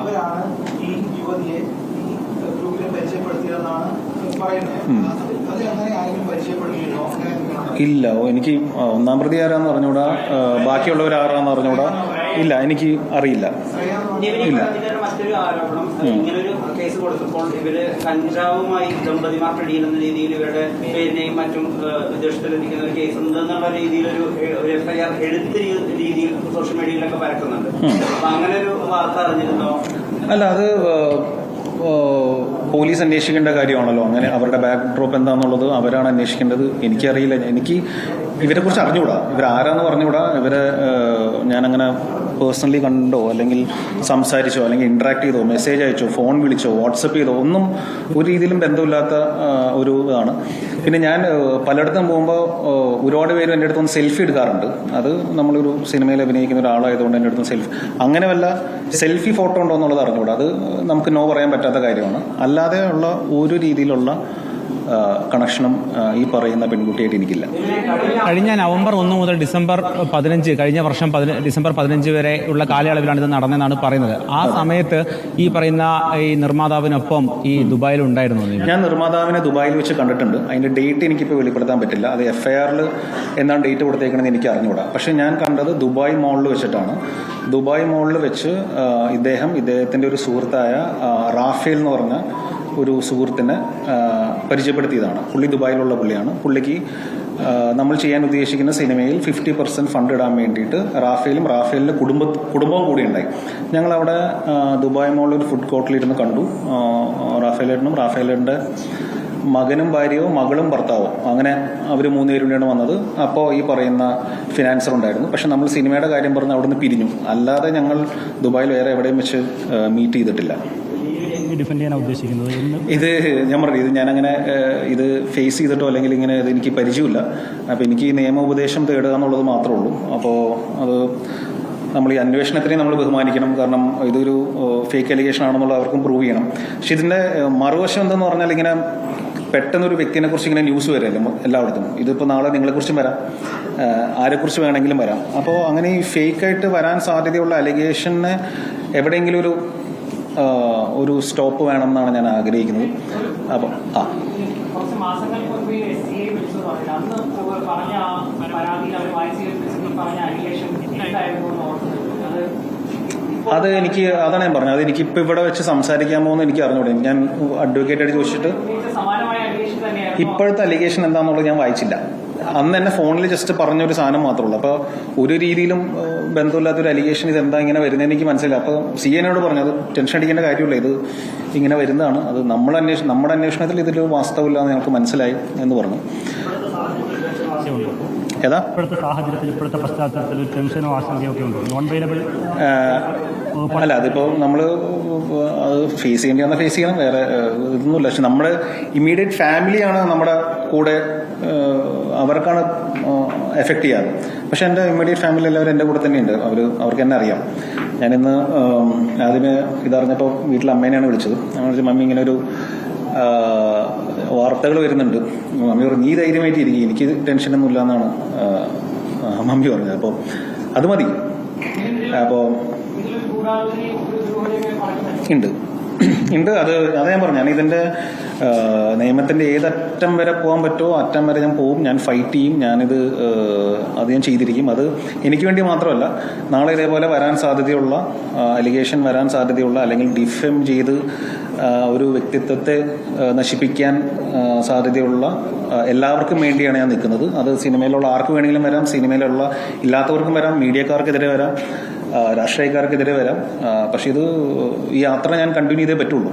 അവരാണ് ഈ യുവതിയെ ഈ ഗ്രൂപ്പിനെ പരിചയപ്പെടുത്തിയതെന്നാണ് പറയുന്നത്. അത് അങ്ങനെ ആരെങ്കിലും പരിചയപ്പെടുകയോ ഇല്ല. എനിക്ക് ഒന്നാം പ്രതി ആരാന്ന് പറഞ്ഞൂടാ, ബാക്കിയുള്ളവർ ആരാന്ന് പറഞ്ഞൂടാ. ഇല്ല, എനിക്ക് അറിയില്ല. ഇല്ല. മറ്റൊരു ആരോപണം, ഇങ്ങനൊരു കേസ് കൊടുത്തപ്പോൾ ഇവര് കഞ്ചാവുമായി ദമ്പതിമാർ പിടിയിലെന്ന രീതിയിൽ ഇവരുടെ പേരിനെയും മറ്റും വിദേശത്തിലെത്തിക്കുന്ന ഒരു കേസ് ഉണ്ടെന്നുള്ള രീതിയിലൊരു എഫ്ഐആർ എഴുത്ത രീതിയിൽ സോഷ്യൽ മീഡിയയിലൊക്കെ പരക്കുന്നുണ്ട്. അപ്പൊ അങ്ങനെ ഒരു വാർത്ത അറിഞ്ഞിരുന്നോ? അല്ല, അത് പോലീസ് അന്വേഷിക്കേണ്ട കാര്യമാണല്ലോ. അങ്ങനെ അവരുടെ ബാക്ക് ഡ്രോപ്പ് എന്താണെന്നുള്ളത് അവരാണ് അന്വേഷിക്കേണ്ടത്. എനിക്കറിയില്ല. എനിക്ക് ഇവരെ കുറിച്ച് അറിഞ്ഞുകൂടാ. ഇവരാരാന്ന് പറഞ്ഞുകൂടാ. ഇവരെ ഞാനങ്ങനെ പേഴ്സണലി കണ്ടോ അല്ലെങ്കിൽ സംസാരിച്ചോ അല്ലെങ്കിൽ ഇന്ററാക്ട് ചെയ്തോ മെസ്സേജ് അയച്ചോ ഫോൺ വിളിച്ചോ വാട്സപ്പ് ചെയ്തോ ഒന്നും ഒരു രീതിയിലും ബന്ധമില്ലാത്ത ഒരു ഇതാണ്. പിന്നെ ഞാൻ പലയിടത്തും പോകുമ്പോൾ ഒരുപാട് പേര് എൻ്റെ അടുത്തൊന്ന് സെൽഫി എടുക്കാറുണ്ട്. അത് നമ്മളൊരു സിനിമയിൽ അഭിനയിക്കുന്ന ഒരാളായതുകൊണ്ട് എൻ്റെ അടുത്ത് സെൽഫി അങ്ങനെ വല്ല സെൽഫി ഫോട്ടോ ഉണ്ടോ എന്നുള്ളത് അറിഞ്ഞുകൂടാ. അത് നമുക്ക് നോ പറയാൻ പറ്റാത്ത കാര്യമാണ്. അല്ലാതെ ഉള്ള ഒരു രീതിയിലുള്ള കണക്ഷനും ഈ പറയുന്ന പെൺകുട്ടിയായിട്ട് എനിക്കില്ല. കഴിഞ്ഞ നവംബർ 1 മുതൽ ഡിസംബർ 15, കഴിഞ്ഞ വർഷം ഡിസംബർ 15 വരെ ഉള്ള കാലയളവിലാണ് ഇത് നടന്നതെന്നാണ് പറയുന്നത്. ആ സമയത്ത് ഈ പറയുന്ന ഈ നിർമ്മാതാവിനൊപ്പം ഈ ദുബായിൽ ഉണ്ടായിരുന്നു. ഞാൻ നിർമ്മാതാവിനെ ദുബായിൽ വെച്ച് കണ്ടിട്ടുണ്ട്. അതിന്റെ ഡേറ്റ് എനിക്കിപ്പോൾ വെളിപ്പെടുത്താൻ പറ്റില്ല. അത് എഫ്ഐആറിൽ എന്താണ് ഡേറ്റ് കൊടുത്തേക്കണമെന്ന് എനിക്ക് അറിഞ്ഞുകൂടാ. പക്ഷെ ഞാൻ കണ്ടത് ദുബായ് മോളിൽ വെച്ചിട്ടാണ്. ദുബായ് മോളിൽ വെച്ച് ഇദ്ദേഹത്തിന്റെ ഒരു സുഹൃത്തായ റാഫേൽ എന്ന് പറഞ്ഞ ഒരു സുഹൃത്തിനെ പരിചയപ്പെടുത്തിയതാണ്. പുള്ളി ദുബായിലുള്ള പുള്ളിയാണ്. പുള്ളിക്ക് നമ്മൾ ചെയ്യാൻ ഉദ്ദേശിക്കുന്ന സിനിമയിൽ 50% ഫണ്ട് ഇടാൻ വേണ്ടിയിട്ട് റാഫേലിന്റെ കുടുംബവും കൂടി ഉണ്ടായി. ഞങ്ങളവിടെ ദുബായ് മോളിൽ ഒരു ഫുഡ് കോർട്ടിലിരുന്ന് കണ്ടു. റാഫേലിന്റെ മകനും ഭാര്യയോ മകളും ഭർത്താവോ അങ്ങനെ അവർ 3 പേരുടെയാണ് വന്നത്. അപ്പോൾ ഈ പറയുന്ന ഫിനാൻസർ ഉണ്ടായിരുന്നു. പക്ഷെ നമ്മൾ സിനിമയുടെ കാര്യം പറഞ്ഞ് അവിടുന്ന് പിരിഞ്ഞു. അല്ലാതെ ഞങ്ങൾ ദുബായിൽ വേറെ എവിടെയും വെച്ച് മീറ്റ് ചെയ്തിട്ടില്ല. ഡിഫെൻഡ് ചെയ്യാൻ ഉദ്ദേശിക്കുന്നത് ഇത് ഞാൻ പറഞ്ഞു, ഇത് ഞാനങ്ങനെ ഇത് ഫേസ് ചെയ്തിട്ടോ അല്ലെങ്കിൽ ഇങ്ങനെ ഇത് എനിക്ക് പരിചയമില്ല. അപ്പോൾ എനിക്ക് ഈ നിയമോപദേശം തേടുക എന്നുള്ളത് മാത്രമേ ഉള്ളൂ. അപ്പോൾ അത് നമ്മൾ ഈ അന്വേഷണത്തിനെ നമ്മൾ ബഹുമാനിക്കണം. കാരണം ഇതൊരു ഫേക്ക് അലിഗേഷൻ ആണെന്നുള്ള അവർക്കും പ്രൂവ് ചെയ്യണം. പക്ഷെ ഇതിന്റെ മറുവശം എന്തെന്ന് പറഞ്ഞാൽ ഇങ്ങനെ പെട്ടെന്നൊരു വ്യക്തിനെ കുറിച്ച് ഇങ്ങനെ ന്യൂസ് വരല്ലേ എല്ലായിടത്തും. ഇതിപ്പോൾ നാളെ നിങ്ങളെക്കുറിച്ചും വരാം, ആരെക്കുറിച്ച് വേണമെങ്കിലും വരാം. അപ്പോൾ അങ്ങനെ ഈ ഫേക്കായിട്ട് വരാൻ സാധ്യതയുള്ള അലിഗേഷനെ എവിടെയെങ്കിലും ഒരു സ്റ്റോപ്പ് വേണം എന്നാണ് ഞാൻ ആഗ്രഹിക്കുന്നത്. അപ്പം കുറച്ച് മാസങ്ങൾക്ക് മുൻപ് SCA വിളിച്ചു പറഞ്ഞില്ല. അന്ന് പറഞ്ഞ പരാതിയിൽ അവർ പറഞ്ഞ അലിഗേഷൻ അത് എനിക്ക് അതാണ് ഞാൻ പറഞ്ഞത്. അത് എനിക്കിപ്പോൾ ഇവിടെ വെച്ച് സംസാരിക്കാമോ എന്ന് എനിക്ക് അറിഞ്ഞൂടെ. ഞാൻ അഡ്വക്കേറ്റായിട്ട് ചോദിച്ചിട്ട് ഇപ്പോഴത്തെ അലിഗേഷൻ എന്താണെന്നുള്ളത് ഞാൻ വായിച്ചില്ല. അന്ന് എന്നെ ഫോണിൽ ജസ്റ്റ് പറഞ്ഞൊരു സാധനം മാത്രമേ ഉള്ളൂ. അപ്പോൾ ഒരു രീതിയിലും ബന്ധമില്ലാത്തൊരു അലിഗേഷൻ ഇതെന്താ ഇങ്ങനെ വരുന്നതെന്ന് എനിക്ക് മനസ്സിലായി. അപ്പോൾ CA പറഞ്ഞത് ടെൻഷൻ അടിക്കേണ്ട കാര്യമില്ല, ഇത് ഇങ്ങനെ വരുന്നതാണ്. അത് നമ്മുടെ അന്വേഷണത്തിൽ ഇതിലൊരു വാസ്തവമില്ല എന്ന് ഞങ്ങൾക്ക് മനസ്സിലായി എന്ന് പറഞ്ഞു. ഏതാ ഇപ്പോഴത്തെ സാഹചര്യത്തിൽ ഇപ്പോഴത്തെ പശ്ചാത്തലത്തിൽ ടെൻഷനോ ആശങ്കയോ ഒക്കെ ഉണ്ട്. നോൺ അവൈലബിൾ അല്ല, അതിപ്പോൾ നമ്മൾ അത് ഫേസ് ചെയ്യേണ്ടി ഫേസ് ചെയ്യണം. വേറെ ഇതൊന്നുമില്ല. പക്ഷെ നമ്മുടെ ഇമ്മീഡിയറ്റ് ഫാമിലിയാണ് നമ്മുടെ കൂടെ, അവർക്കാണ് എഫക്ട് ചെയ്യാറ്. പക്ഷെ എൻ്റെ ഇമ്മീഡിയറ്റ് ഫാമിലി എല്ലാവരും എൻ്റെ കൂടെ തന്നെയുണ്ട്. അവർക്ക് എന്നെ അറിയാം. ഞാനിന്ന് ആദ്യമേ ഇതറിഞ്ഞപ്പോൾ വീട്ടിൽ അമ്മേനെയാണ് വിളിച്ചത്. ഞാൻ വിളിച്ച മമ്മി ഇങ്ങനെ ഒരു വാർത്തകൾ വരുന്നുണ്ട്. മമ്മി പറഞ്ഞു നീ ധൈര്യമായിട്ട് ഇരിക്കും, എനിക്ക് ടെൻഷനൊന്നും ഇല്ല എന്നാണ് മമ്മി പറഞ്ഞത്. അപ്പോൾ അത് മതി. അപ്പോൾ ഉണ്ട് അത് ഞാൻ പറഞ്ഞു. ഞാൻ ഇതിന്റെ നിയമത്തിന്റെ ഏതറ്റം വരെ പോകാൻ പറ്റുമോ അറ്റം വരെ ഞാൻ പോകും. ഞാൻ ഫൈറ്റ് ചെയ്യും. അത് ഞാൻ ചെയ്തിരിക്കും. അത് എനിക്ക് വേണ്ടി മാത്രമല്ല, നാളെ ഇതേപോലെ വരാൻ സാധ്യതയുള്ള അലിഗേഷൻ വരാൻ സാധ്യതയുള്ള അല്ലെങ്കിൽ ഡിഫെം ചെയ്ത് ഒരു വ്യക്തിത്വത്തെ നശിപ്പിക്കാൻ സാധ്യതയുള്ള എല്ലാവർക്കും വേണ്ടിയാണ് ഞാൻ നിൽക്കുന്നത്. അത് സിനിമയിലുള്ള ആർക്ക് വേണമെങ്കിലും വരാം, സിനിമയിലുള്ള ഇല്ലാത്തവർക്കും വരാം, മീഡിയക്കാർക്കെതിരെ വരാം, രാഷ്ട്രീയക്കാർക്കെതിരെ വരാം. പക്ഷെ ഈ യാത്ര ഞാൻ കണ്ടിന്യൂ ചെയ്തേ പറ്റുള്ളൂ.